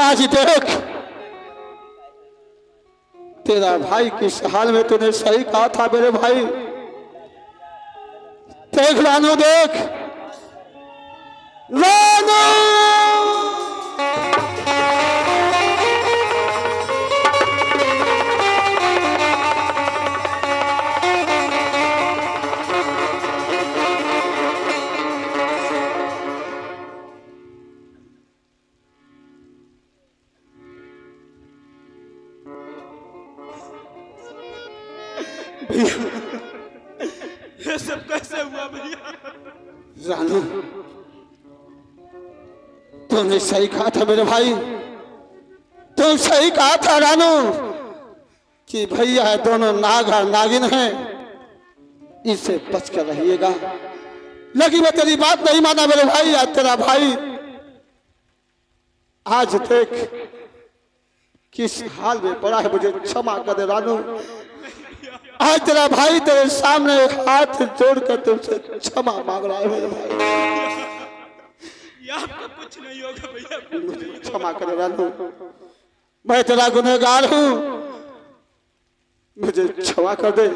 आज देख तेरा भाई किस हाल में, तूने सही कहा था मेरे भाई। देख रानू, देख रानू। ये सब कैसे हुआ भैया? रानू, तूने सही कहा था मेरे भाई, तू सही कहा था रानू कि भैया दोनों नाग और नागिन हैं, इससे बच कर रहिएगा। लेकिन मैं तेरी बात नहीं माना मेरे भाई। आज तेरा भाई, आज देख किस हाल में पड़ा है, मुझे क्षमा कर दे रानू। आज तेरा भाई तेरे सामने हाथ जोड़कर तुमसे क्षमा मांग रहा है मेरे भाई। आपका कुछ नहीं होगा भैया, कुछ नहीं होगा। क्षमा कर रानू, मैं तेरा गुनहगार हूँ, मुझे क्षमा कर दे।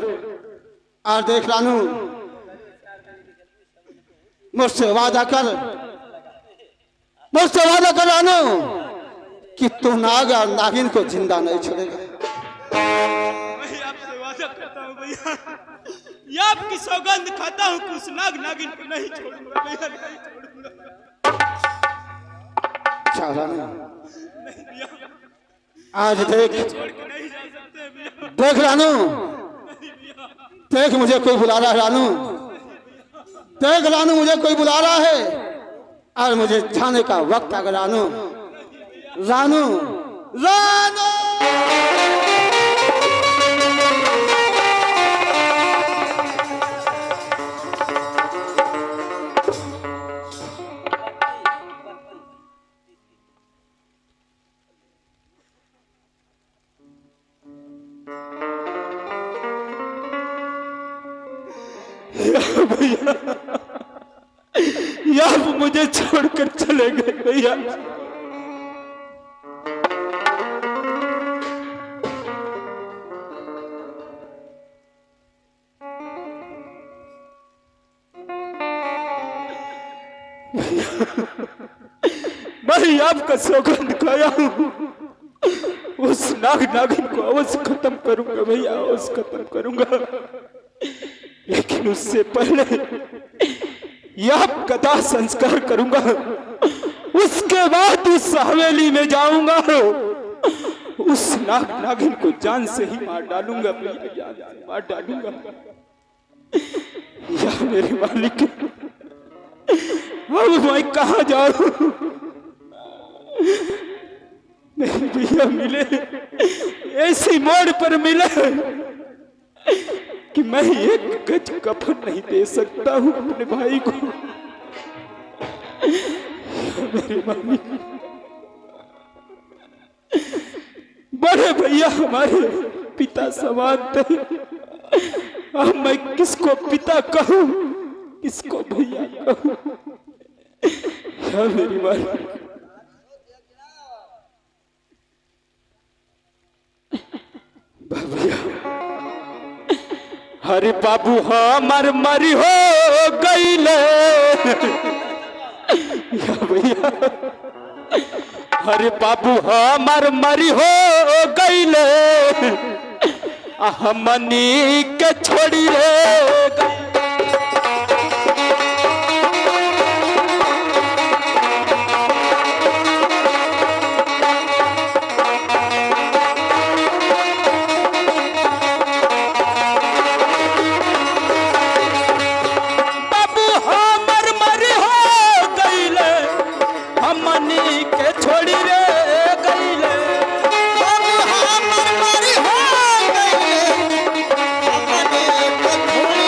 और देख रानू, मुझसे वादा कर, मुझसे वादा कर रानू कि तू नाग और नागिन को जिंदा नहीं छोड़ेगा। मैं आपसे वादा करता हूँ भैया, ये आपकी सौगंध खाता हूँ कि उस नाग नागिन को नहीं छोड़ूंगा भैया, नहीं छोड़ूंगा। चल रानू, नहीं भैया, आज देख, छोड़ के नहीं जा सकते भैया। देख रानू, देख मुझे कोई बुला रहा है रानू, देख रानू मुझे कोई बुला रहा है और मुझे जाने का वक्त आ गया रानू। रानू, रानू। भैया, आप मुझे छोड़कर चले गए भैया। मैं आपका सौगंध खाया हूँ, उस नाग नागिन को अवश्य खत्म करूंगा भैया, अवश्य खत्म करूंगा। लेकिन उससे पहले यह कदा संस्कार करूंगा, उसके बाद उस हवेली में जाऊंगा, उस नाग नागिन को जान से ही मार डालूंगा भैया, जान से मार डालूंगा। या मेरे मालिक, अब मैं कहाँ जाऊं? नहीं भैया, मिले ऐसी मोड़ पर मिले कि मैं एक गज कफन नहीं दे सकता हूँ अपने भाई को। मेरे मालिक, बड़े भैया हमारे पिता समान थे, अब मैं किसको पिता कहूँ, किसको भैया कहूँ? या मेरी मालिक, भैया, अरे बाबू हमार मरी हो गईले, या भैया, अरे बाबू हमार मरी हो गईले, हमनी के छोड़ी रे।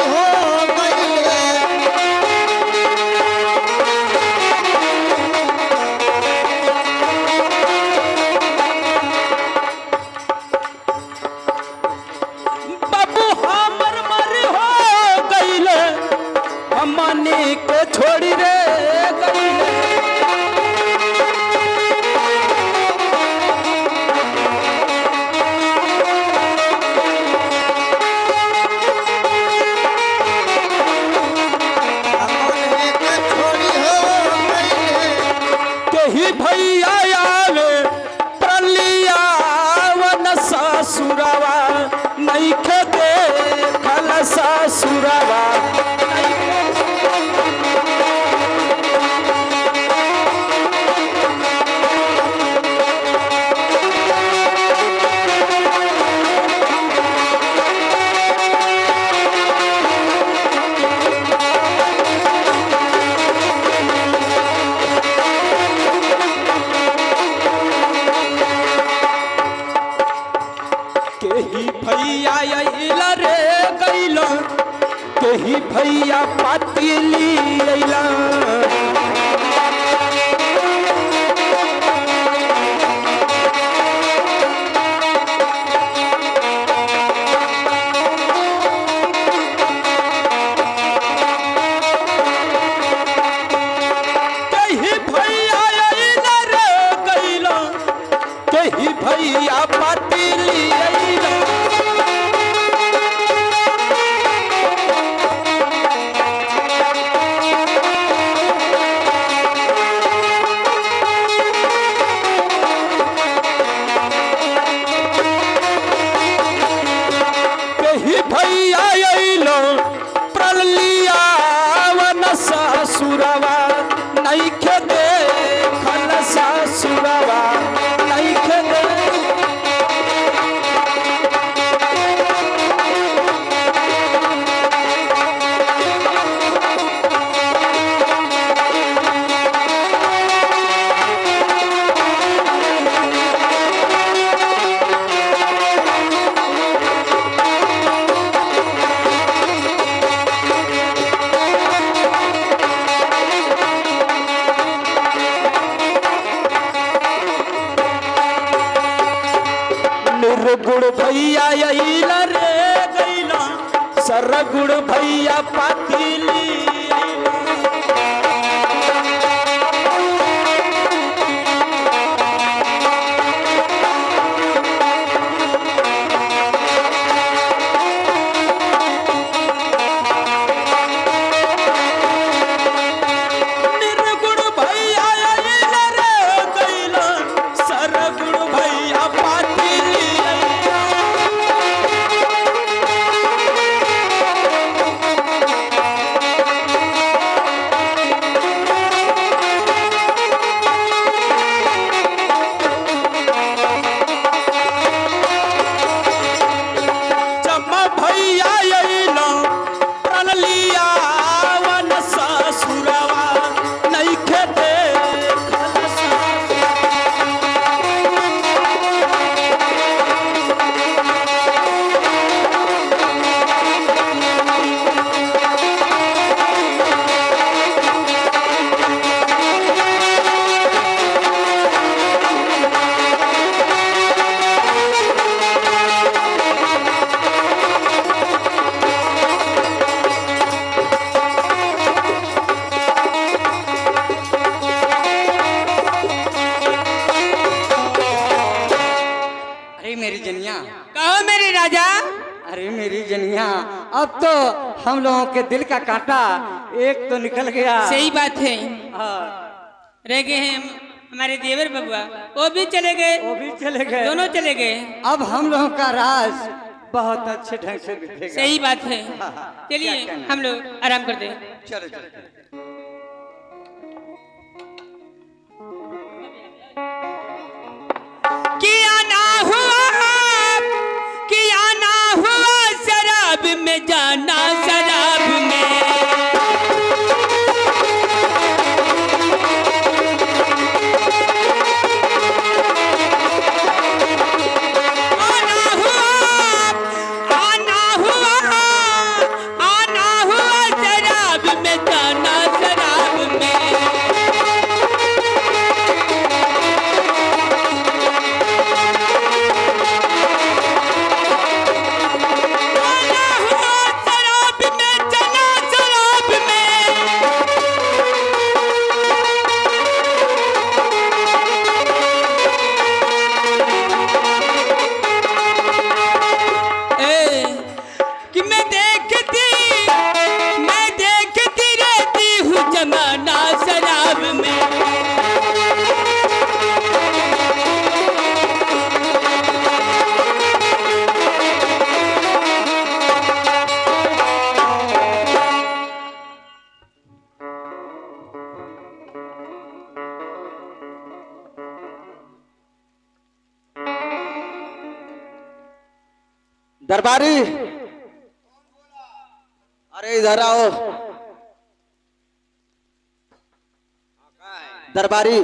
हो भैया अइला रे गइला सरगुण भैया पातिली अरे मेरी जनिया, अब तो हम लोगों के दिल का कांटा एक तो निकल गया। सही बात है। हाँ, रह गए हैं हमारे देवर बबुआ, वो भी चले गए, वो भी चले गए, दोनों चले गए। अब हम लोगों का राज बहुत अच्छे ढंग से बीतेगा। सही बात है। चलिए हम लोग आराम करते हैं। चलो चलो। किया ना हुआ शराब में जाना, शराब में दरबारी, अरे इधर आओ। दरबारी,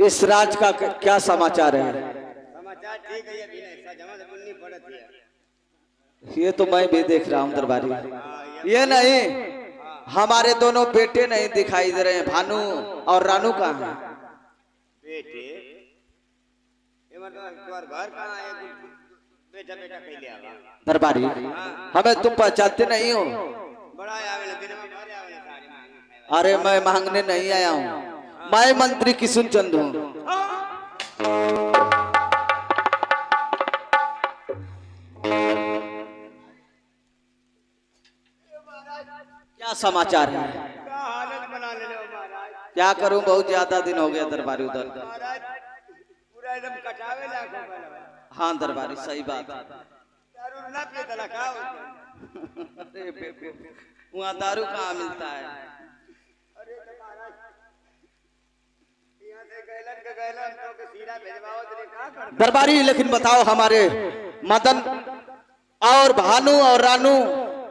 इस राज का क्या समाचार है? समाचार ठीक है, अभी नहीं सजमा से बुननी पड़ती है। ये तो मैं भी देख रहा हूँ दरबारी। ये नहीं, हमारे दोनों बेटे नहीं दिखाई दे रहे हैं। भानु और रानू कहाँ हैं? बेटे ये मतलब तुम्हार घर कहाँ है? बेटा बेटा कह लिया बा। दरबारी, हमें तुम पहचानते नहीं हो? बड़ा आवेला दिन में मारे आवेला सारी मांग। अरे मैं मांगने नहीं आया हूँ, मैं मंत्री किशुन चंद हूँ। क्या समाचार है? क्या हालत बना ले लो महाराज। क्या करूं, बहुत ज्यादा दिन हो गया दरबारी उधर। महाराज पूरा एकदम कटावे लाखों वाला। हाँ दरबारी, सही बात है। दारू ना पी तला खाओ। अरे बेबे, वहाँ दारू कहाँ मिलता है? अरे तो महाराज यहाँ से गैलन तो के सीधा भेजवाओ तेरे कहाँ कर। दरबारी, लेकिन बताओ, हमारे मदन और भानु और रानू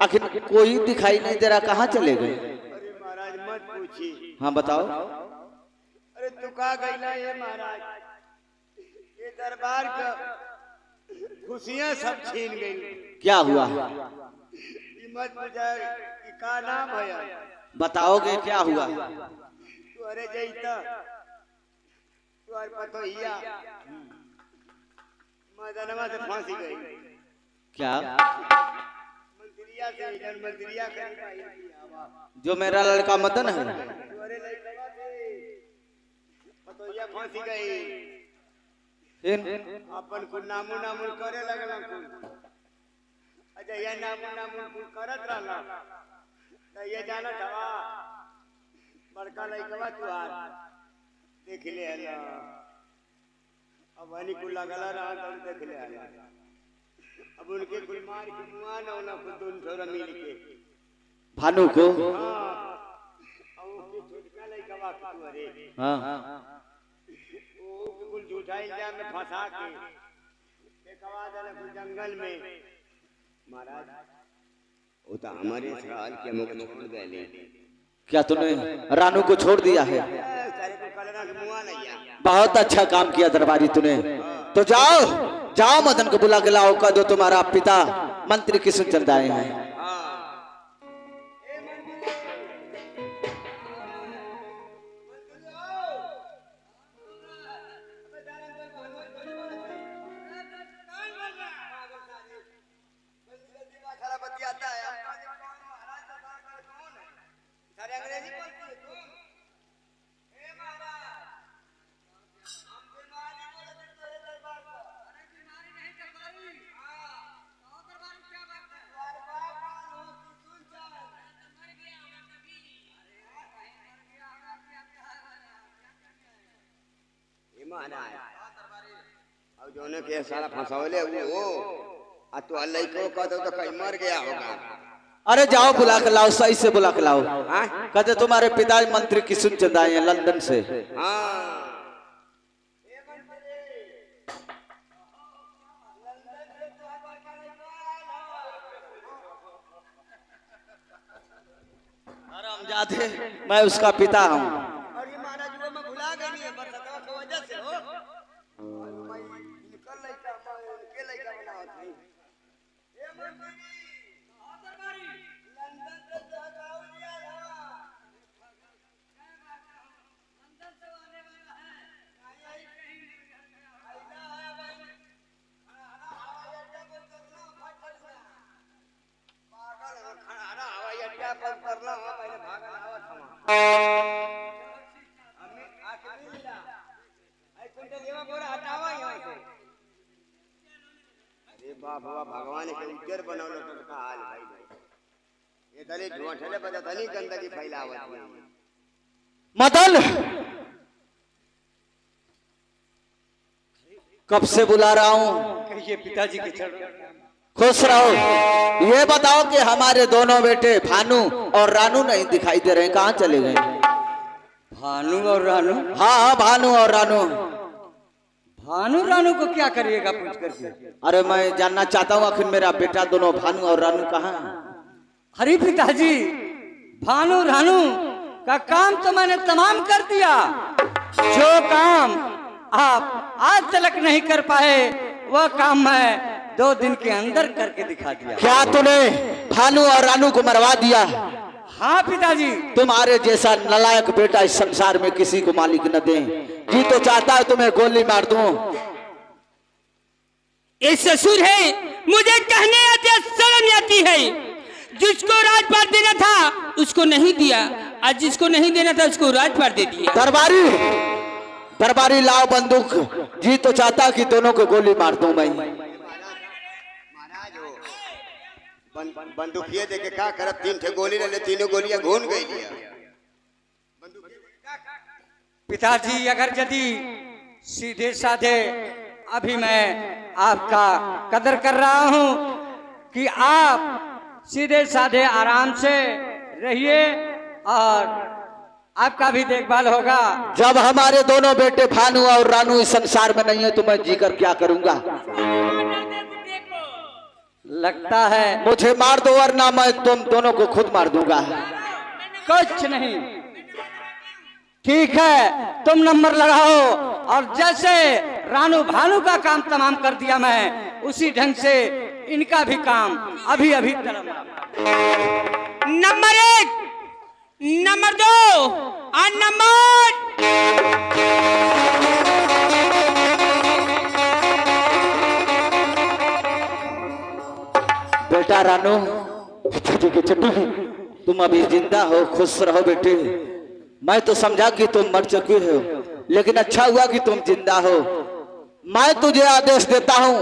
आखिर कोई दिखाई नहीं दे रहा, कहाँ चले गए? अरे महाराज मत पूछी। हाँ बताओ। अरे तू कहाँ गईला ये महाराज? ये दरबार का खुशियां सब छीन गई। क्या हुआ? ये मत पूछा कि का नाम है। बताओगे क्या हुआ? तू अरे जईता तू अरे पतो हिया मदनवा से फांसी गई क्या मंत्रिया से इधर मंत्रिया करी जो मेरा लड़का मदन है? अरे लड़का से पतोया फांसी गई फिर अपन को नामू नामू करे लगला कुल अच्छा ये नामू नामू कुल करत रहला तो ये जाना था बड़का लड़का तुहार देख ले हला अब हनी को लगला रहा तो देख ले हला अब उनके कुल मार के मुआ ना ना खुद उन थोड़ा मिल के भानु को। हां अब उसके छोटका लड़का को अरे हाँ वो कुल झूठा इल्जाम में फंसा के कवा देला कुल जंगल में महाराज वो तो हमारे सवाल के मुख छोड़ गए क्या तूने रानू को छोड़ दिया है? सारे को कलरा के मुआ नहीं आ बहुत अच्छा काम किया दरबारी तूने। तो जाओ जाओ मदन को बुला के लाओ, कह दो तुम्हारा पिता मंत्री किशन चंद आए हैं। अब जो ने के सारा फंसावले वो आ तो अल्लाह को कह दो तो कहीं मर गया होगा। अरे जाओ बुला के लाओ, सही से बुला के लाओ। कहते तुम्हारे पिता मंत्री किशन चंद आए हैं लंदन से। हाँ जाते मैं उसका पिता हूँ। और ये महाराज वो मैं भुला गई नहीं है बरसतवा की वजह से हो मैं निकल लइका के लइका बनावत नहीं ए मंत्री हां दरबारी लंदन से जाओ लिया लंदन से आने वाला है आई कहीं आइला है भाई हवाई अड्डा पर करना फट पागल हवाई अड्डा पर करना पहले भागल आवत हम अरे बाबा भगवान के उज्जर बनौलो तो का हाल भाई ये तले झूठले बता तनी गंदगी फैलावत है। मदन कब से बुला रहा हूँ, कहिए पिताजी के चरण। खुश रहो। ये बताओ कि हमारे दोनों बेटे भानु और रानू नहीं दिखाई दे रहे, कहाँ चले गए? भानु और रानू? हाँ हाँ भानु और रानू। भानु रानू को क्या करिएगा पूछ करके? अरे मैं जानना चाहता हूँ आखिर मेरा बेटा दोनों भानु और रानू कहाँ? हरी पिताजी भानु रानू का काम तो मैंने तमाम कर दिया। जो काम आप आज तक नहीं कर पाए वह काम मैं 2 दिन के अंदर करके दिखा दिया। क्या तूने भानु और रानू को मरवा दिया? हाँ पिताजी। तुम्हारे जैसा नालायक बेटा इस संसार में किसी को मालिक न दे। जी तो चाहता है तुम्हें गोली मार दूं। ये ससुर है, मुझे कहने आते शर्म आती है। जिसको राजपाट देना था उसको नहीं दिया, आज जिसको नहीं देना था उसको राजपाट दे दिया। दरबारी दरबारी लाओ बंदूक। जी तो चाहता कि दोनों को गोली मार दूं मैं। महाराज हो बंदूकिया दे के का करत 3 ठे गोली ले 3 गोलियां घून गई लिया पिताजी अगर यदि सीधे साधे अभी मैं आपका कदर कर रहा हूं कि आप सीधे साधे आराम से रहिए और आपका भी देखभाल होगा। जब हमारे दोनों बेटे भानु और रानू इस संसार में नहीं है तो मैं जीकर क्या करूंगा? लगता है मुझे मार दो वरना मैं तुम दोनों को खुद मार दूंगा। कुछ नहीं, ठीक है तुम नंबर लगाओ और जैसे रानू भानु का काम तमाम कर दिया मैं उसी ढंग से इनका भी काम अभी अभी नंबर 1, नंबर 2 और नंबर बेटा रानू, पिताजी के चट्टू। तुम अभी जिंदा हो, खुश रहो बेटे। मैं तो समझा कि तुम मर चुके हो, लेकिन अच्छा हुआ कि तुम जिंदा हो। मैं तुझे आदेश देता हूं,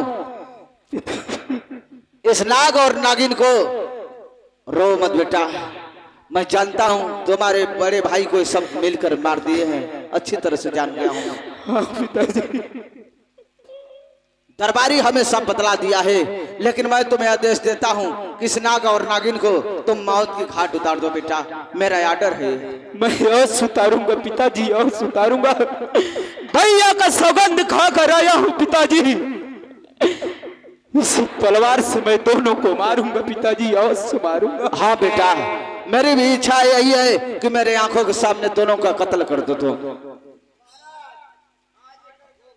इस नाग और नागिन को रो मत बेटा। मैं जानता हूं तुम्हारे बड़े भाई को सब मिलकर मार दिए हैं, अच्छी तरह से जान गया हूं। हाँ पिताजी। दरबारी हमें सब बतला दिया है, लेकिन मैं तुम्हें आदेश देता हूं कि इस नाग और नागिन को तुम मौत की घाट उतार दो बेटा, मेरा आर्डर है। मैं अवश्य उतारूंगा पिताजी, अवश्य उतारूंगा। भैया का सौगंध खा कर आया हूँ पिताजी। इस तलवार से मैं दोनों को मारूंगा पिताजी, अवश्य मारूंगा। हाँ बेटा, मेरी भी इच्छा यही है कि मेरे आंखों के सामने दोनों का कत्ल कर दो तुम।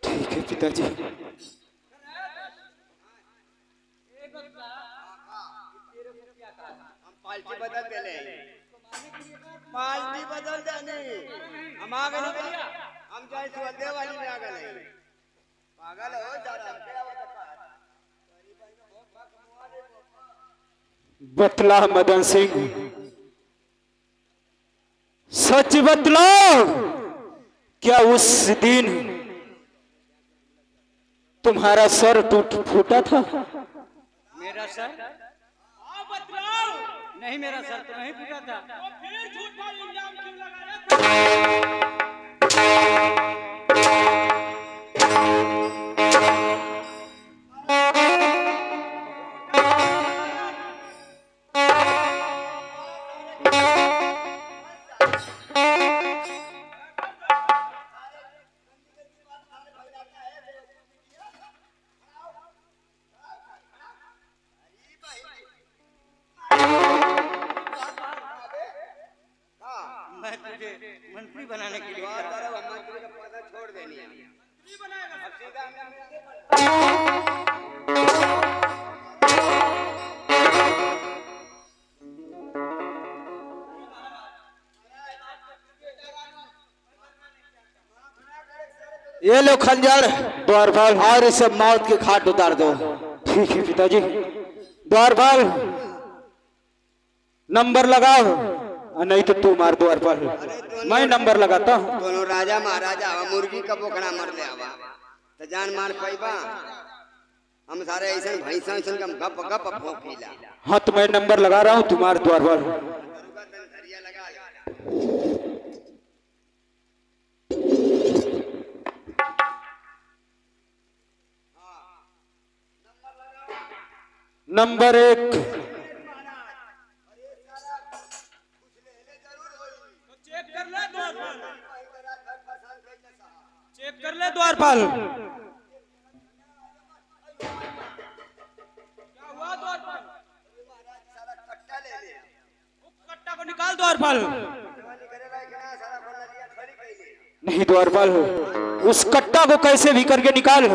ठीक है पिताजी। पाल्टी बदल देले, पाल्टी बदल देने हम आ गए, हम जाए सुवलदेव वाली में आ गए। पागल हो जा रहा बतला मदन सिंह, सच बतलाओ, क्या उस दिन तुम्हारा सर टूट फूटा था? मेरा सर नहीं, मेरा सर तो नहीं फूटा था। मैं तुझे मंत्री बनाने के लिए करा था। मंत्री का पद छोड़ देनी है, अब सीधा ये लो खंजर द्वारपाल। और इसे मौत की घाट उतार दो। ठीक है पिताजी। द्वारपाल, नंबर लगाओ, नहीं तो तू मार द्वारपाल। मैं नंबर लगाता हूँ। दोनों राजा महाराजा हवा, मुर्गी का बोकना मर ले हवा तो जान मार पाइबा। हम सारे ऐसा भैंसा ऐसा हम गप गप भोंकीला। हाँ तो मैं नंबर लगा रहा हूँ, तू मार द्वारपाल। नंबर 1। चेक कर ले द्वारपाल। क्या हुआ द्वारपाल? कट्टा को निकाल द्वारपाल। नहीं द्वारपाल, उस कट्टा को कैसे भी करके निकाल।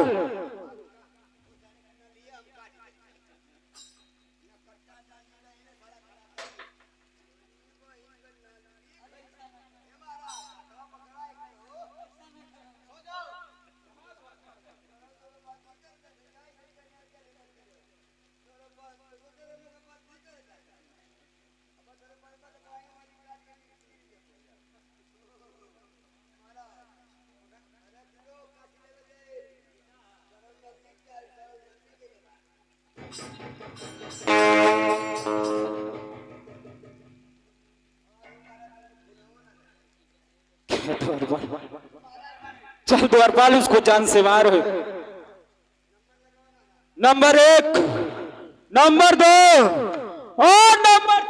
चल द्वारपाल, उसको जान से मार। नंबर 1, नंबर 2 और नंबर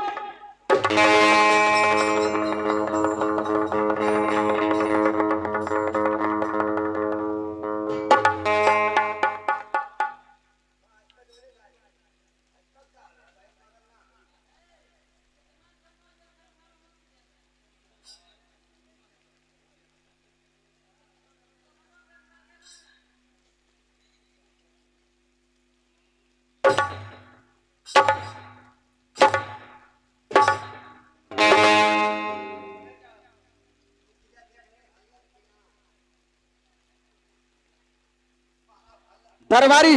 दरबारी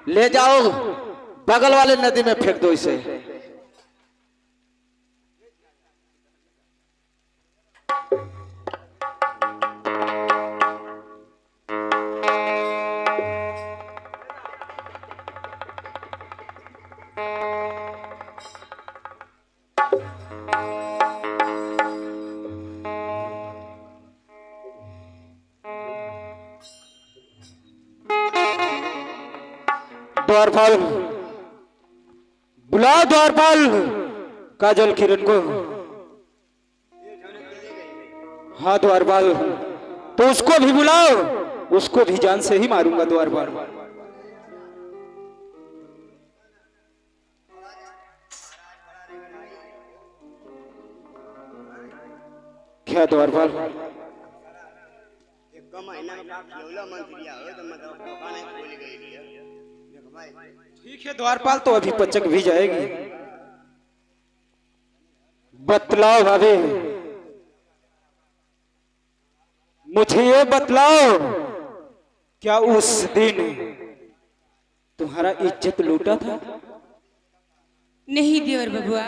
ले जाओ बगल वाले नदी में फेंक दो इसे। द्वारपाल, बुलाओ द्वारपाल काजल किरण को। हाँ द्वारपाल, तो उसको भी बुलाओ, उसको भी जान से ही मारूंगा द्वारपाल। क्या द्वारपाल? एक कम महीना में का खिलौला मंत्रिया हो तो मतलब दुकान खोल गई है। देख भाई ठीक है द्वारपाल, तो अभी पचक भी जाएगी। बतलाओ भाभी, मुझे ये बतलाओ, क्या उस दिन तुम्हारा इज्जत लूटा था? नहीं देवर बबुआ,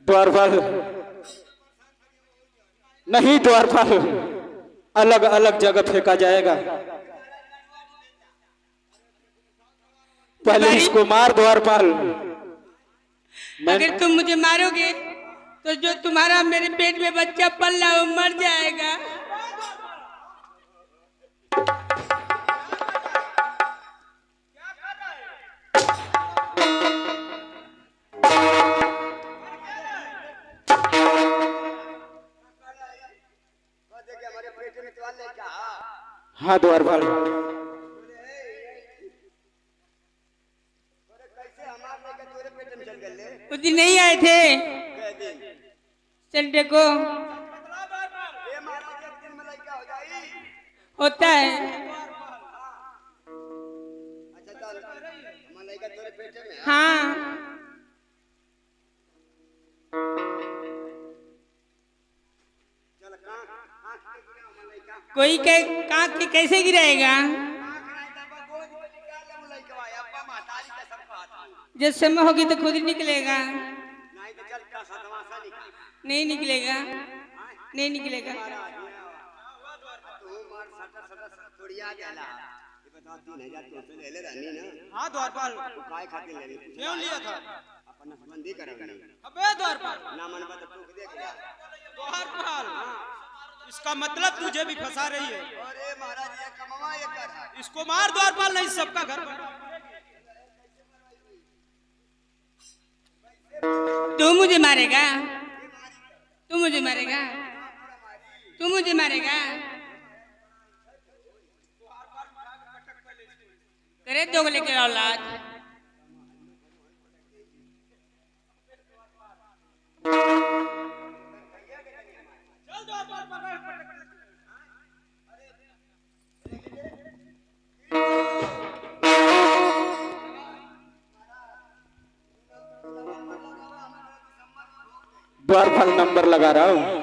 द्वारपाल नहीं, द्वारपाल अलग अलग जगह फेंका जाएगा। पहले इसको मार द्वारपाल। अगर तुम मुझे मारोगे तो जो तुम्हारा मेरे पेट में बच्चा पल रहा है वो मर जाएगा। हमारे पेट में तो ले क्या? हाँ द्वारपाल, कैसे हमार लेके तोरे पेट में चल गए? उस दिन नहीं आए थे संडे को, ये महाराज एक दिन में लड़का हो जाई। होता है। अच्छा चल, हमार लड़का तोरे पेट में है। हाँ, चल कहां के गिरा हमार लड़का? कोई कहाँ के कैसे गिराएगा? जब समय होगी तो खुद ही निकलेगा। नहीं निकलेगा, नहीं निकलेगा। हाँ द्वारपाल, क्यों लिया था? अबे द्वारपाल, द्वारपाल इसका मतलब तुझे भी फंसा रही है। अरे महाराज ये कमवा ये कर। इसको मार द्वारपाल, नहीं सबका घर बना। तू मुझे मारेगा? तू मुझे मारेगा? तू मुझे मारेगा? करे दोगले के औलाद। द्वारपाल नंबर लगा रहा हूँ।